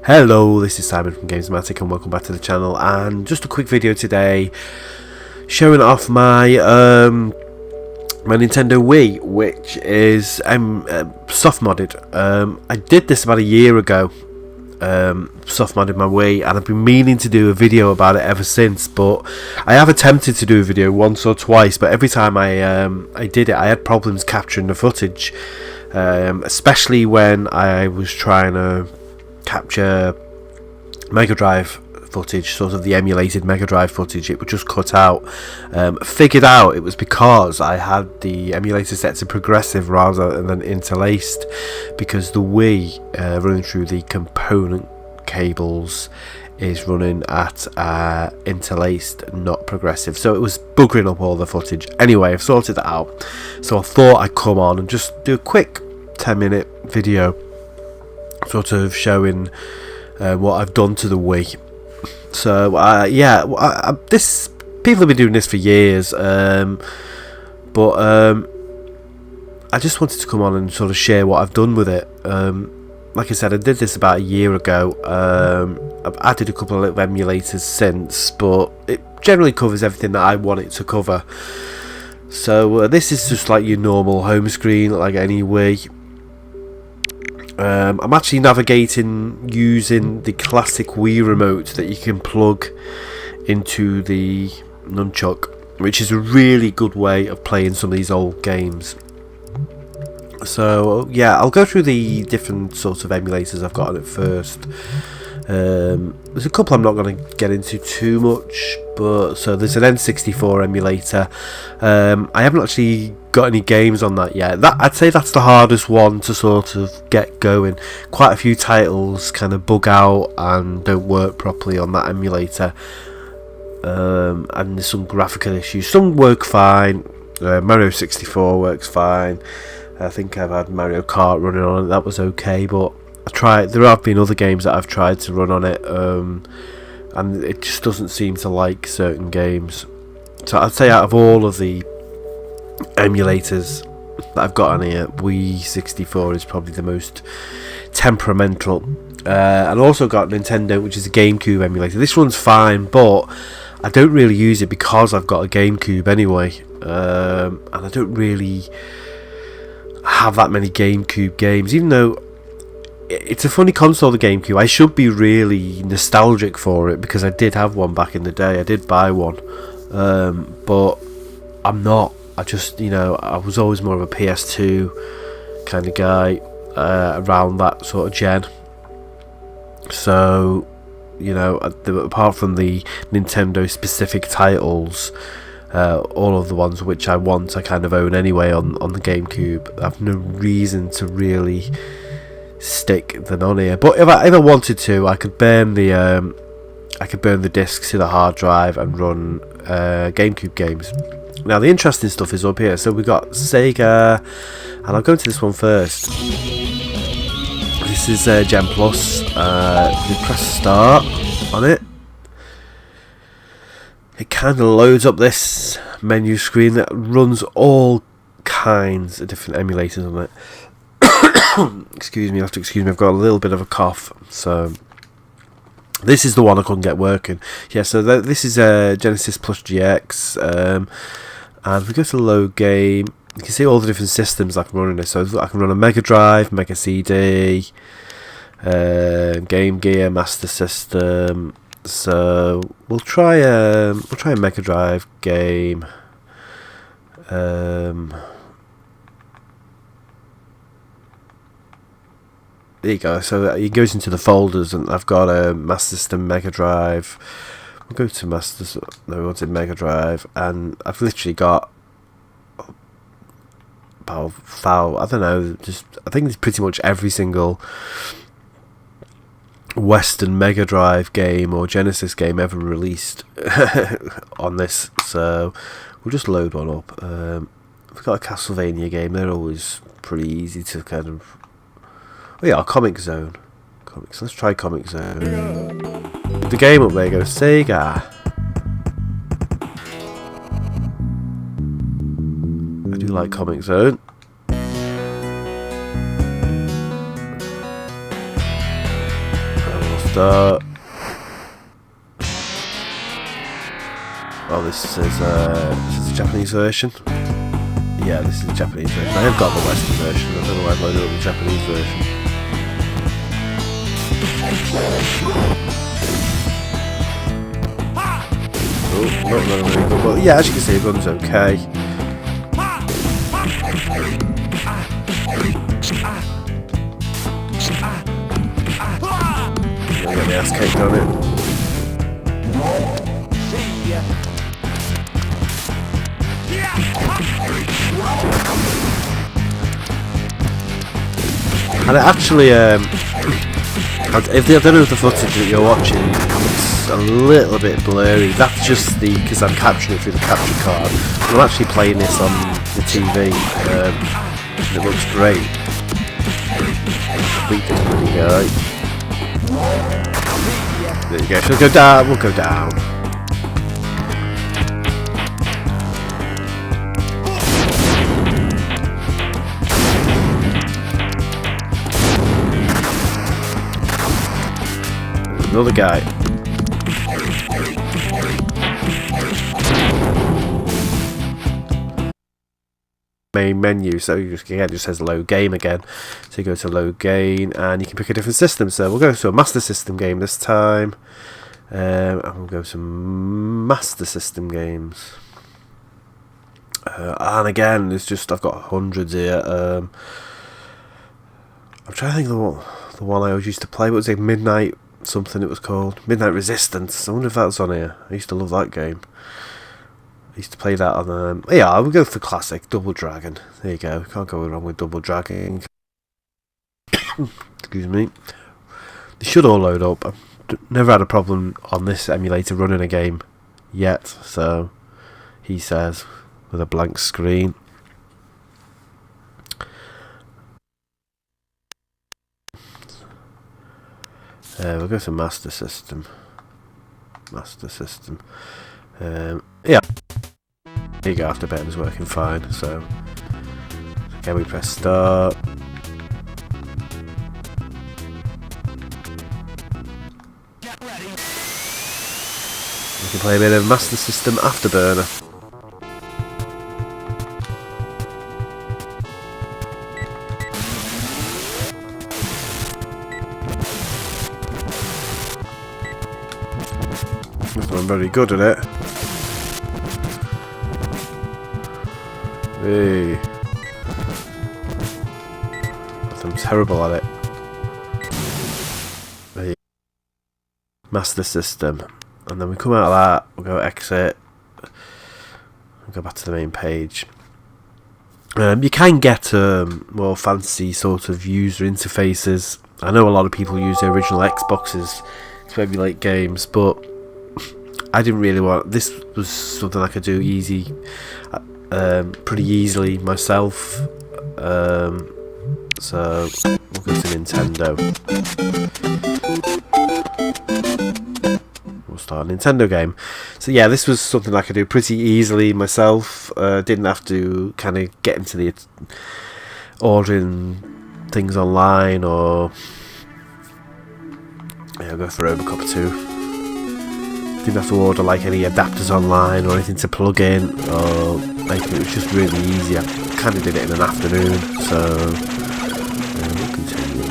Hello, this is Simon from GAMEZOMATIK and welcome back to the channel, and just a quick video today showing off my my Nintendo Wii, which is soft modded. I did this about a year ago, soft modded my Wii, and I've been meaning to do a video about it ever since, but I have attempted to do a video once or twice, but every time I did it I had problems capturing the footage, especially when I was trying to capture Mega Drive footage, sort of the emulated Mega Drive footage. It would just cut out. Figured out it was because I had the emulator set to progressive rather than interlaced, because the Wii running through the component cables is running at interlaced, not progressive, so it was buggering up all the footage. Anyway, I've sorted that out, so I thought I'd come on and just do a quick 10-minute video sort of showing what I've done to the Wii. So yeah, this people have been doing this for years, but I just wanted to come on and sort of share what I've done with it. Like I said, I did this about a year ago. I've added a couple of little emulators since, but it generally covers everything that I want it to cover. So this is just like your normal home screen, like any Wii. I'm actually navigating using the classic Wii remote that you can plug into the nunchuck, which is a really good way of playing some of these old games. So yeah, I'll go through the different sorts of emulators I've got on it first. There's a couple I'm not going to get into too much, but so there's an N64 emulator. I haven't actually got any games on that yet. I'd say that's the hardest one to sort of get going. Quite a few titles kind of bug out and don't work properly on that emulator, and there's some graphical issues. Some work fine. Mario 64 works fine. I think I've had Mario Kart running on it, that was okay, but there have been other games that I've tried to run on it, and it just doesn't seem to like certain games. So I'd say out of all of the emulators that I've got on here, Wii 64 is probably the most temperamental. And also got Nintendo, which is a GameCube emulator. This one's fine, but I don't really use it because I've got a GameCube anyway, and I don't really have that many GameCube games, even though it's a funny console, the GameCube. I should be really nostalgic for it because I did have one back in the day. I did buy one, but I'm not. I just, I was always more of a PS2 kind of guy around that sort of gen. So, apart from the Nintendo specific titles, all of the ones which I want, I kind of own anyway on the GameCube. I have no reason to really stick them on here, but if I wanted to, I could burn the discs to the hard drive and run GameCube games. Now the interesting stuff is up here. So we got Sega, and I'll go into this one first. This is Gen Plus. You press start on it, it kind of loads up this menu screen that runs all kinds of different emulators on it. Excuse me, you have to excuse me, I've got a little bit of a cough. So this is the one I couldn't get working. Yeah, so this is Genesis Plus GX, and if we go to load game, you can see all the different systems I can run in this. So I can run a Mega Drive, Mega CD, Game Gear, Master System. So we'll try a Mega Drive game. There you go. So it goes into the folders, and I've got a Master System, Mega Drive. We'll go to Master. No, we wanted Mega Drive, and I've literally got about I don't know. I think it's pretty much every single Western Mega Drive game or Genesis game ever released on this. So we'll just load one up. We've got a Castlevania game. They're always pretty easy to kind of. Oh yeah, Comic Zone. Let's try Comic Zone. The game up there goes Sega. like Comic Zone. And we'll start. Oh, this is a Japanese version. Yeah, this is the Japanese version. I have got the Western version. I don't know why I've loaded up the Japanese version. Oh, not really good. Well, yeah, as you can see, it runs okay. I'll get the ass kicked on it. And it actually, I don't know if the footage that you're watching looks a little bit blurry. That's just because I'm capturing it through the capture card. I'm actually playing this on the TV, and it looks great. There you go. She'll go down. We'll go down. Another guy. Main menu, so you just, again, it just says load game again. So you go to load game and you can pick a different system. So we'll go to a Master System game this time. And we'll go to Master System games. And again, it's just, I've got hundreds here. I'm trying to think of the one I always used to play. What was it? Midnight something it was called. Midnight Resistance. I wonder if that's on here. I used to love that game. I used to play that on yeah, I would go for classic Double Dragon. There you go. Can't go wrong with Double Dragon. Excuse me. They should all load up. I've never had a problem on this emulator running a game yet, so he says, with a blank screen. We'll go to Master System. Master System. Yeah. There you go, Afterburn is working fine. So again, we press start. Get ready. We can play a bit of Master System Afterburner. I'm very good at it. Hey. I'm terrible at it. Hey. Master System. And then we come out of that, we'll go exit. We'll go back to the main page. You can get more fancy sort of user interfaces. I know a lot of people use the original Xboxes to emulate games, but I didn't really want. This was something I could do pretty easily myself. So we'll go to Nintendo. We'll start a Nintendo game. So yeah, this was something I could do pretty easily myself. Didn't have to kind of get into the ordering things online, or yeah, I'll go for Robocop 2. Didn't have to order like any adapters online or anything to plug in, or like, it was just really easy. I kind of did it in an afternoon, so we'll continue.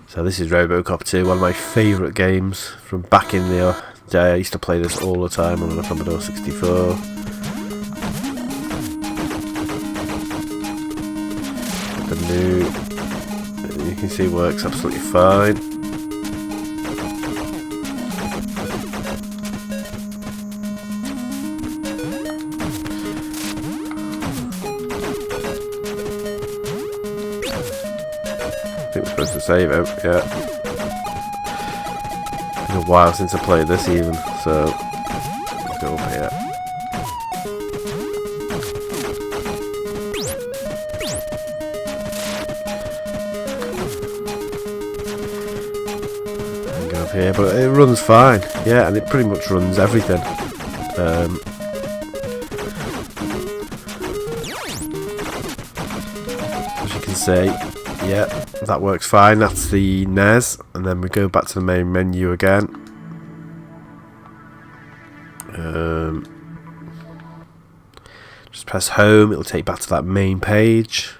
So this is Robocop 2, one of my favourite games from back in the day. I used to play this all the time on the Commodore 64. The new, you can see, works absolutely fine. I think we're supposed to save it, yeah. It's been a while since I played this even, so let's go over here. And go up here, but it runs fine, yeah, and it pretty much runs everything. can see. Yeah, that works fine. That's the NES, and then we go back to the main menu again. Just press home, it'll take you back to that main page.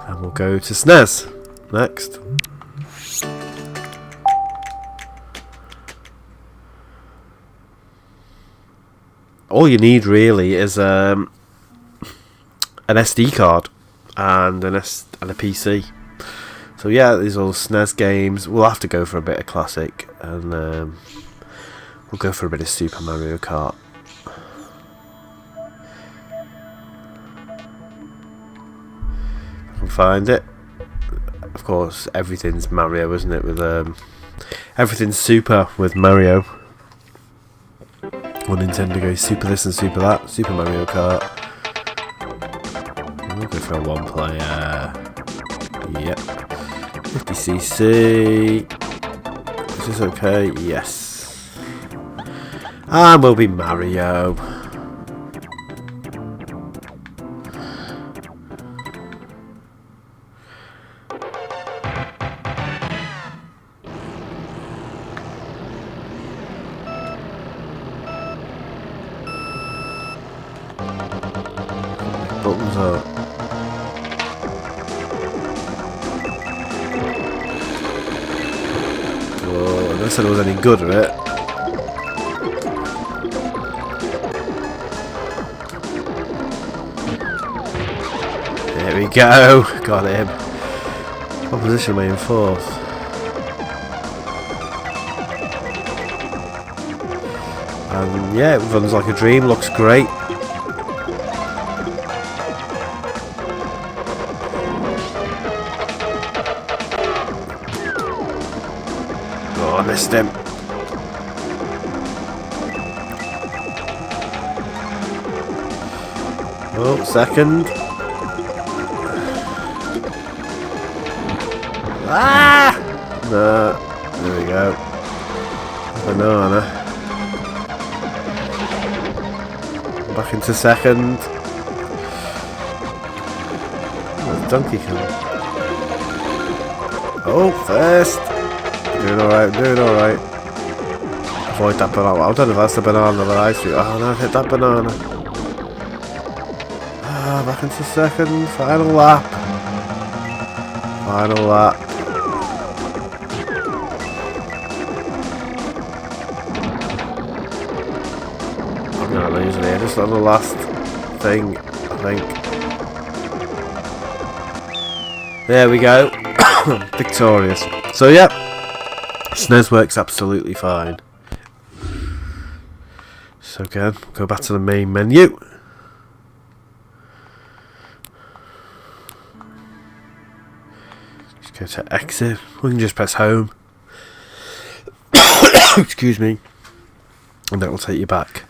And we'll go to SNES next. All you need really is an SD card and a PC. So yeah, these are all SNES games. We'll have to go for a bit of classic, and we'll go for a bit of Super Mario Kart. I can find it. Of course, everything's Mario, isn't it? With everything's Super with Mario. Or Nintendo goes Super this and Super that. Super Mario Kart. We'll go for a one player. Yep. 50cc. Is this okay? Yes. And we'll be Mario. Buttons up. Oh, I said it was any good at it. There we go. Got him. What position am I in? Fourth. And yeah, it runs like a dream. Looks great. Oh, I missed him. Oh, second. Ah! No. There we go. Banana. Back into second. Where's Donkey Kong? Oh, first. Doing alright, doing alright. Avoid that banana. I don't know if that's the banana that I see. Oh no, I hit that banana. Ah, back into second. Final lap. Final lap. I'm gonna lose here, just on the last thing, I think. There we go. Victorious. So yeah, SNES works absolutely fine. So again, go back to the main menu. Just go to exit. We can just press home. Excuse me. And that will take you back.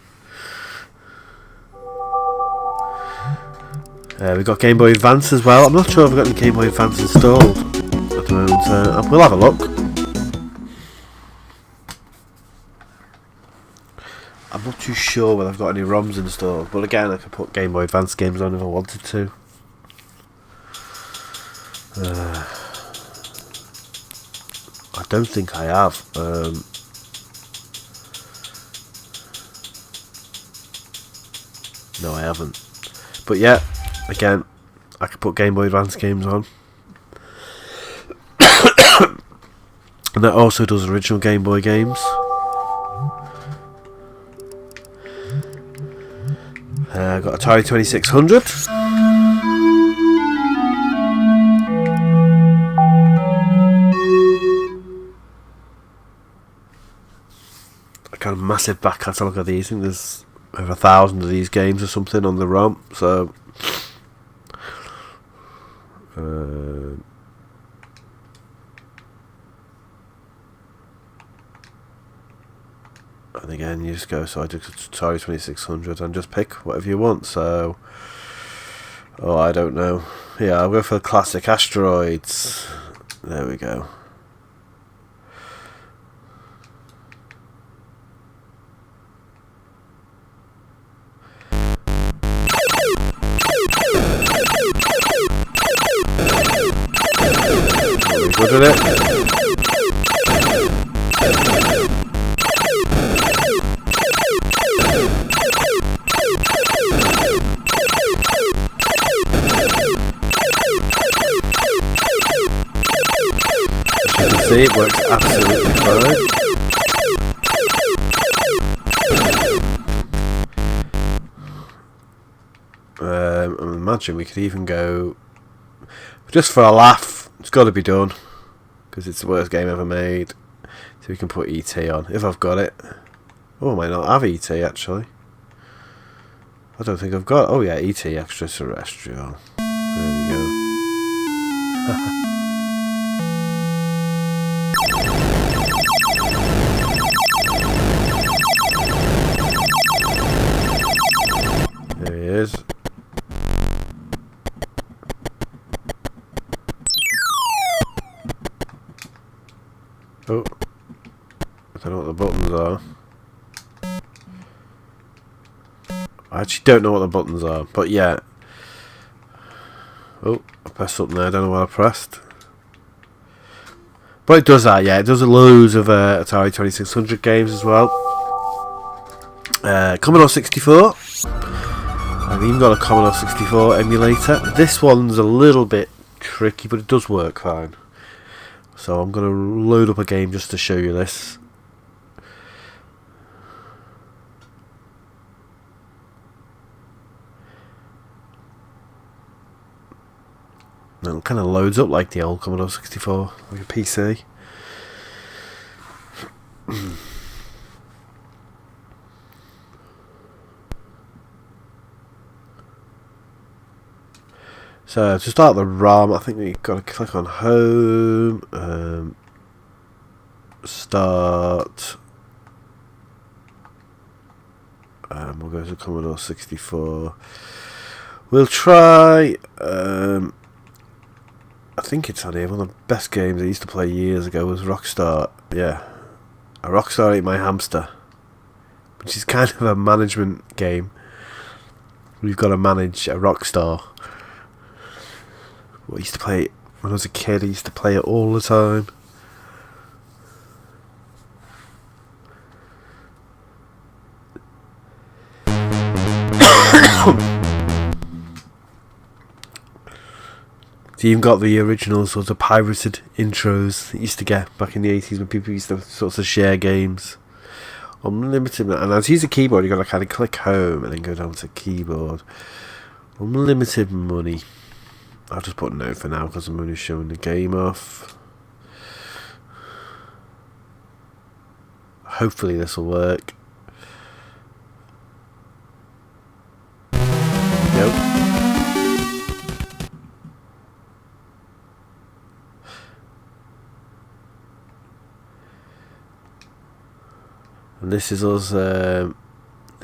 We've got Game Boy Advance as well. I'm not sure if I've got any Game Boy Advance installed at the moment. We'll have a look. I'm not too sure whether I've got any ROMs installed, but again, I could put Game Boy Advance games on if I wanted to. I don't think I have. No, I haven't. But yeah, again, I could put Game Boy Advance games on. And that also does original Game Boy games. I've got Atari 2600. A kind of massive back catalogue of these. I think there's over 1,000 of these games or something on the ROM. So, and again, you just go. So I do Atari 2600 and just pick whatever you want. So, oh, I don't know. Yeah, I'll go for the classic Asteroids. There we go. good at it. As you can see, it works absolutely fine. Imagine we could even go just for a laugh. It's got to be done because it's the worst game ever made. So we can put ET on if I've got it. Oh, I might not have ET actually. I don't think I've got. Oh yeah, ET extraterrestrial. There we go. There he is. Oh, I don't know what the buttons are. I actually don't know what the buttons are, but yeah. Oh, I pressed something there, I don't know what I pressed. But it does that, yeah, it does loads of Atari 2600 games as well. Commodore 64. I've even got a Commodore 64 emulator. This one's a little bit tricky, but it does work fine. So I'm going to load up a game just to show you this. And it kind of loads up like the old Commodore 64, like a PC. So to start the ROM, I think we've got to click on Home, Start, we'll go to Commodore 64. We'll try, I think it's on here, one of the best games I used to play years ago was Rockstar. Yeah, a Rockstar Ate My Hamster, which is kind of a management game. We've got to manage a Rockstar. I used to play it when I was a kid. I used to play it all the time. So you've got the original sort of pirated intros that you used to get back in the 80s when people used to sort of share games. Unlimited, and as you use a keyboard, you've got to kind of click home and then go down to keyboard. Unlimited money. I'll just put no for now because I'm only showing the game off. Hopefully this will work. There we go. And this is us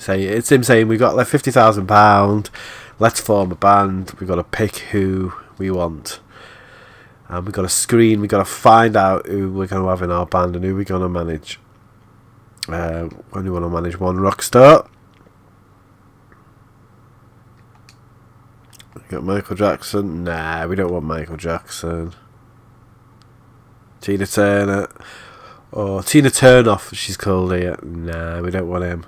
it's him saying we've got like £50,000. Let's form a band. We've got to pick who we want. And we've got a screen. We've got to find out who we're going to have in our band and who we're going to manage. When we want to manage one rockstar. We got Michael Jackson. Nah, we don't want Michael Jackson. Tina Turner. Or Tina Turnoff, she's called here. Nah, we don't want him.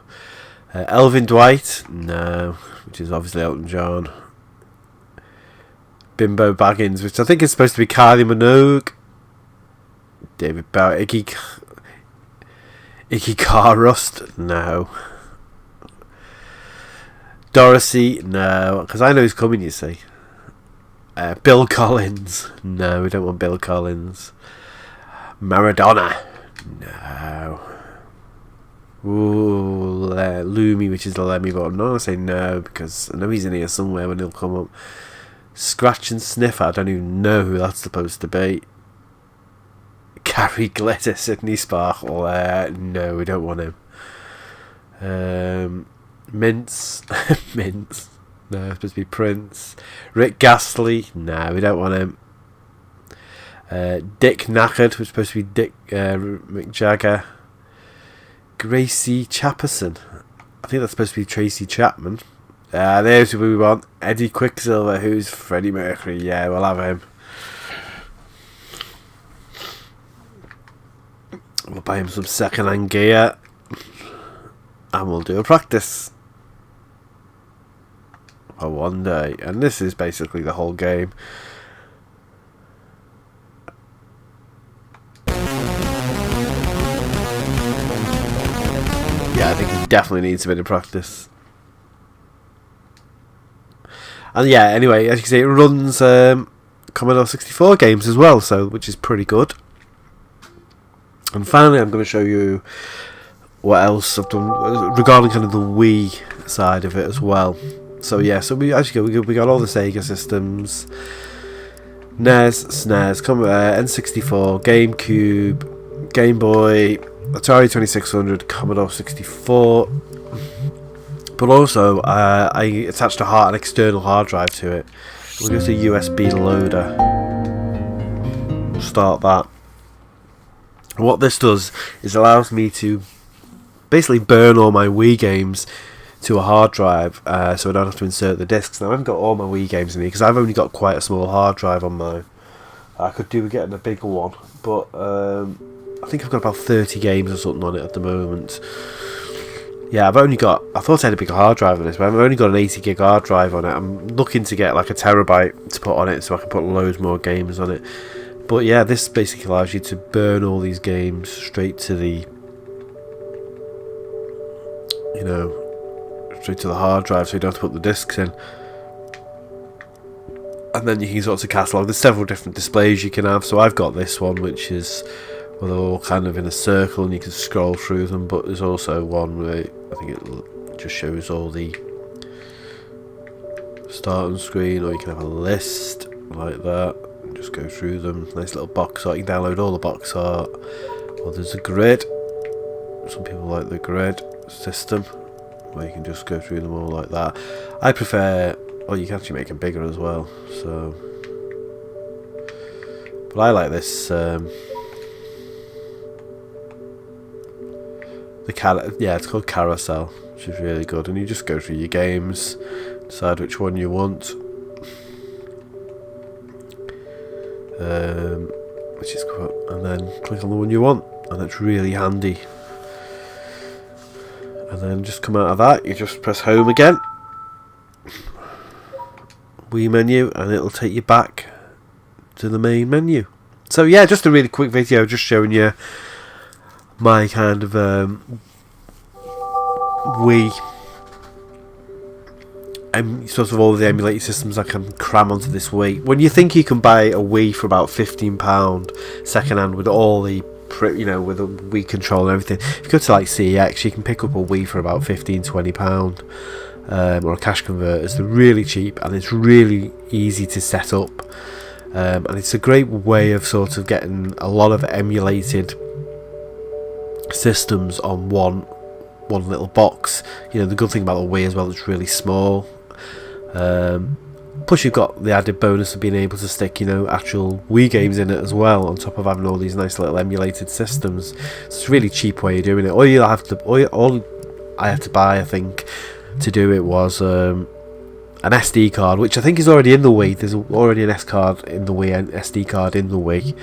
Elvin Dwight, no, which is obviously Elton John. Bimbo Baggins, which I think is supposed to be Kylie Minogue. David Bowie, Iggy Car Rust, no. Dorothy, no, because I know who's coming, you see. Bill Collins, no, we don't want Bill Collins. Maradona, no. Ooh, Loomy, which is the Lemmy, but I'm not going to say no because I know he's in here somewhere when he'll come up. Scratch and Sniffer, I don't even know who that's supposed to be. Carrie Glitter, Sydney Sparkle, no, we don't want him. Mince, Mince, no, it's supposed to be Prince. Rick Ghastly, no, we don't want him. Dick Knackered, which is supposed to be Dick Mick Jagger. Gracie Chapperson, I think that's supposed to be Tracy Chapman. There's who we want. Eddie Quicksilver, who's Freddie Mercury. Yeah, we'll have him. We'll buy him some second-hand gear, and we'll do a practice for one day. And this is basically the whole game. Yeah, I think he definitely needs a bit of practice. And yeah, anyway, as you can see, it runs Commodore 64 games as well, so which is pretty good. And finally, I'm going to show you what else I've done regarding kind of the Wii side of it as well. So yeah, so we got all the Sega systems, NES, SNES, N64, GameCube, Game Boy, Atari 2600, Commodore 64. But also, I attached an external hard drive to it. We'll go to USB loader. We'll start that. And what this does is allows me to basically burn all my Wii games to a hard drive, so I don't have to insert the discs. Now I haven't got all my Wii games in here because I've only got quite a small hard drive on mine. I could do with getting a bigger one, but I think I've got about 30 games or something on it at the moment. Yeah, I thought I had a bigger hard drive on this, but I've only got an 80 gig hard drive on it. I'm looking to get like a terabyte to put on it so I can put loads more games on it. But yeah, this basically allows you to burn all these games straight to the, straight to the hard drive, so you don't have to put the discs in. And then you can sort of catalog. There's several different displays you can have. So I've got this one, which is, well, they're all kind of in a circle and you can scroll through them. But there's also one where I think it just shows all the starting screen, or you can have a list like that and just go through them. Nice little box art. You can download all the box art. Or there's a grid. Some people like the grid system, where you can just go through them all like that. I prefer, well, you can actually make them bigger as well, so, but I like this, it's called Carousel, which is really good, and you just go through your games, decide which one you want, which is cool, and then click on the one you want, and it's really handy. And then just come out of that, you just press home again, Wii menu, and it'll take you back to the main menu. So yeah, just a really quick video just showing you my kind of Wii, and sort of all the emulated systems I can cram onto this Wii. When you think you can buy a Wii for about £15 second hand with all the with a Wii controller and everything, if you go to like CEX, you can pick up a Wii for about £15-20, or a cash converters. They're really cheap and it's really easy to set up, and it's a great way of sort of getting a lot of emulated systems on one little box. The good thing about the Wii as well, it's really small. Plus you've got the added bonus of being able to stick, actual Wii games in it as well, on top of having all these nice little emulated systems. It's a really cheap way of doing it. All I have to buy, I think, to do it was an SD card, which I think is already in the Wii. There's already an SD card in the Wii,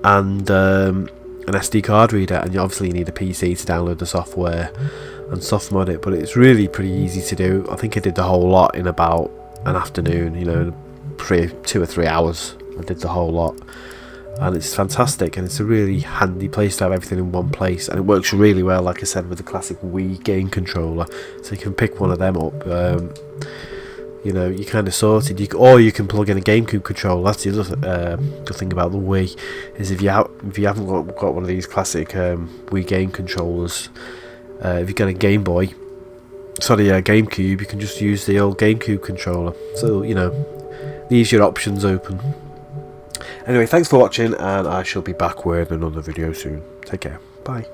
and an SD card reader, and you obviously need a PC to download the software and soft mod it. But it's really pretty easy to do. I think I did the whole lot in about an afternoon, 2 or 3 hours. I did the whole lot, and it's fantastic, and it's a really handy place to have everything in one place, and it works really well, like I said, with the classic Wii game controller. So you can pick one of them up. You're kind of sorted. Or you can plug in a GameCube controller. That's the other good thing about the Wii, is if you haven't got one of these classic Wii game controllers, if you've got a GameCube, you can just use the old GameCube controller. So leaves your options open. Anyway, thanks for watching, and I shall be back with another video soon. Take care. Bye.